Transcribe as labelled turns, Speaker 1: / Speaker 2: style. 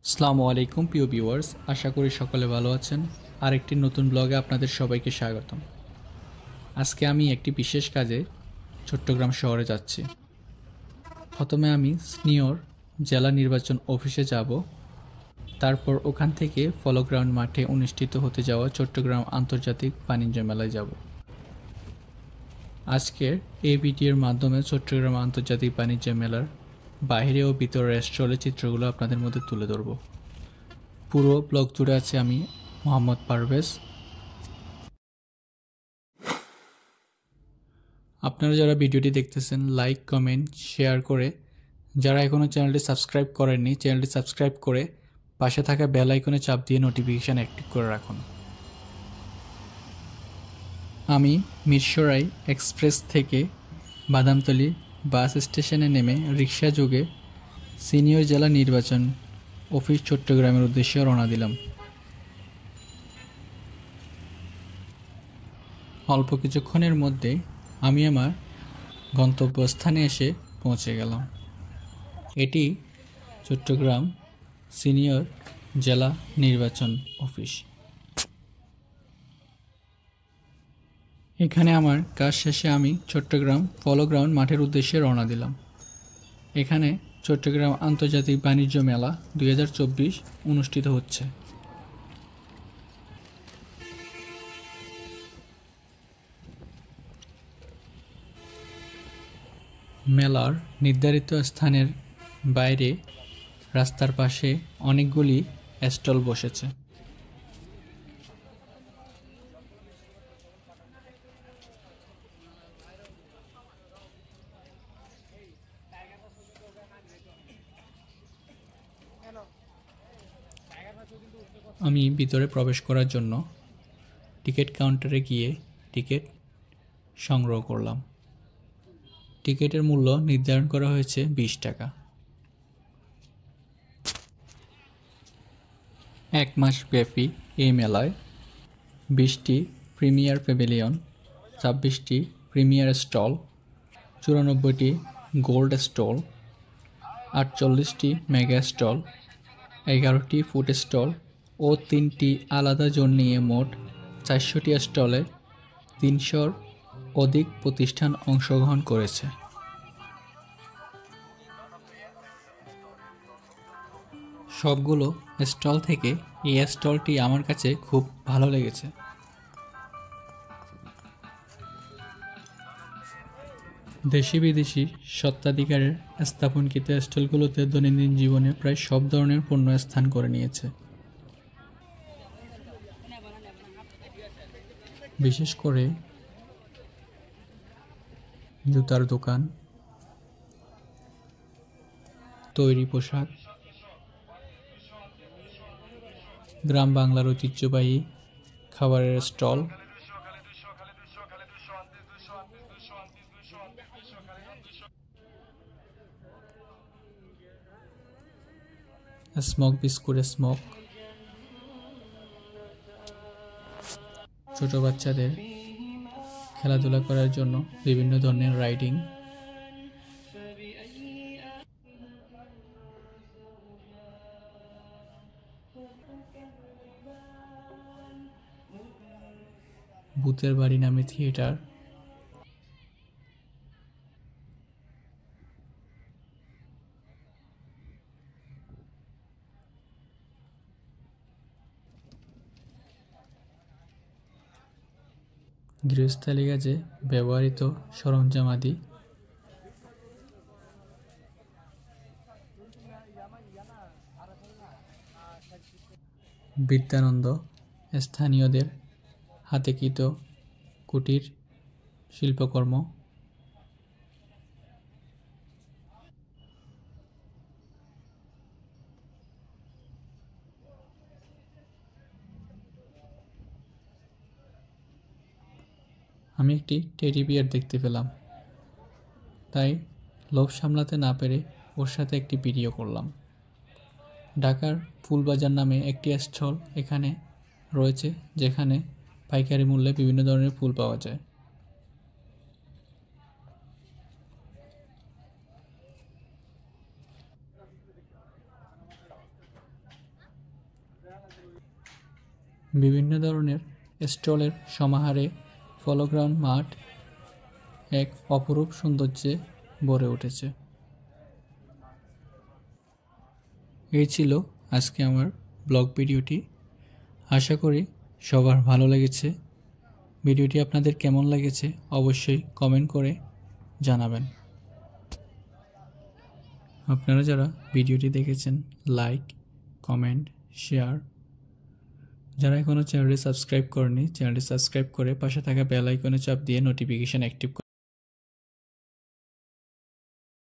Speaker 1: আসসালামু আলাইকুম প্রিয় ভিউয়ার্স, আশা করি সকলে ভালো আছেন। আরেকটি নতুন ব্লগে আপনাদের সবাইকে স্বাগতম। আজকে আমি একটি বিশেষ কাজে চট্টগ্রাম শহরে যাচ্ছি। প্রথমে আমি সিনিয়র জেলা নির্বাচন অফিসে যাব, তারপর ওখান থেকে পলো গ্রাউন্ড মাঠে অনুষ্ঠিত হতে যাওয়া চট্টগ্রাম আন্তর্জাতিক বাণিজ্য মেলায় যাব। আজকের এই ভিডিওর মাধ্যমে চট্টগ্রাম আন্তর্জাতিক বাণিজ্য মেলার বাইরে ও ভিতরের স্টলের চিত্রগুলো আপনাদের মধ্যে তুলে ধরব। পুরো ব্লগ জুড়ে আছে আমি মোহাম্মদ পারভেজ। আপনারা যারা ভিডিওটি দেখতেছেন লাইক, কমেন্ট, শেয়ার করে, যারা এখনও চ্যানেলটি সাবস্ক্রাইব করেননি চ্যানেলটি সাবস্ক্রাইব করে পাশে থাকা বেল আইকনে চাপ দিয়ে নোটিফিকেশান অ্যাক্টিভ করে রাখুন। আমি মিরসরাই এক্সপ্রেস থেকে বাদামতলী বাস স্টেশনে নেমে রিক্সা যোগে সিনিয়র জেলা নির্বাচন অফিস চট্টগ্রামের উদ্দেশ্যে রওনা দিলাম। অল্প কিছুক্ষণের মধ্যে আমি আমার গন্তব্যস্থানে এসে পৌঁছে গেলাম। এটি চট্টগ্রাম সিনিয়র জেলা নির্বাচন অফিস। এখানে আমার কাজ শেষে আমি চট্টগ্রাম পলো গ্রাউন্ড মাঠের উদ্দেশ্যে রওনা দিলাম। এখানে চট্টগ্রাম আন্তর্জাতিক বাণিজ্য মেলা 2024 অনুষ্ঠিত হচ্ছে। মেলার নির্ধারিত স্থানের বাইরে রাস্তার পাশে অনেকগুলি স্টল বসেছে। আমি ভিতরে প্রবেশ করার জন্য টিকিট কাউন্টারে গিয়ে টিকিট সংগ্রহ করলাম। টিকিটের মূল্য নির্ধারণ করা হয়েছে 20 টাকা। এক মাস ব্যাপী এই মেলায় 20টি প্রিমিয়ার প্যাভিলিয়ন, 26টি প্রিমিয়ার স্টল, 94টি গোল্ড স্টল, 48টি মেগা স্টল, 11টি ফুড স্টল ও 3টি আলাদা জোন নিয়ে মোট 400টি স্টলে 300-র অধিক প্রতিষ্ঠান অংশগ্রহণ করেছে। সবগুলো স্টল থেকে এই স্টলটি আমার কাছে খুব ভালো লেগেছে। দেশি বিদেশি স্বত্বাধিকারের স্থাপনকৃত স্টলগুলোতে দৈনন্দিন জীবনে প্রায় সব ধরনের পণ্য স্থান করে নিয়েছে। বিশেষ করে জুতার দোকান, তৈরি পোশাক, গ্রাম বাংলার ঐতিহ্যবাহী খাবারের স্টল, স্মোক বিস্কুট স্মোক, ছোট বাচ্চাদের খেলাধুলা করার জন্য বিভিন্ন ধরনের রাইডিং, ভূতের বাড়ি নামে থিয়েটার, গৃহস্থালী কাজে ব্যবহৃত সরঞ্জামাদি, বিদ্যানন্দ স্থানীয়দের হাতেকৃত কুটির শিল্পকর্ম, আমি একটি টেডি বিয়ার দেখতে পেলাম, তাই লোভ সামলাতে না পেরে ওর সাথে একটি ভিডিও করলাম। ঢাকার ফুলবাজার নামে একটি স্টল এখানে রয়েছে, যেখানে পাইকারি মূল্যে বিভিন্ন ধরনের ফুল পাওয়া যায়। বিভিন্ন ধরনের স্টলের সমাহারে ফলোগ্রাউন্ড মাঠ এক অপরূপ সৌন্দর্যে ভরে উঠেছে। এই ছিল আজকে আমার ব্লগ ভিডিওটি। আশা করি সবার ভালো লেগেছে। ভিডিওটি আপনাদের কেমন লেগেছে অবশ্যই কমেন্ট করে জানাবেন। আপনারা যারা ভিডিওটি দেখেছেন লাইক, কমেন্ট, শেয়ার। যারা এখনও চ্যানেলটি সাবস্ক্রাইব করেনি চ্যানেলটি সাবস্ক্রাইব করে পাশে থাকা বেল আইকনে চাপ দিয়ে নোটিফিকেশন অ্যাক্টিভ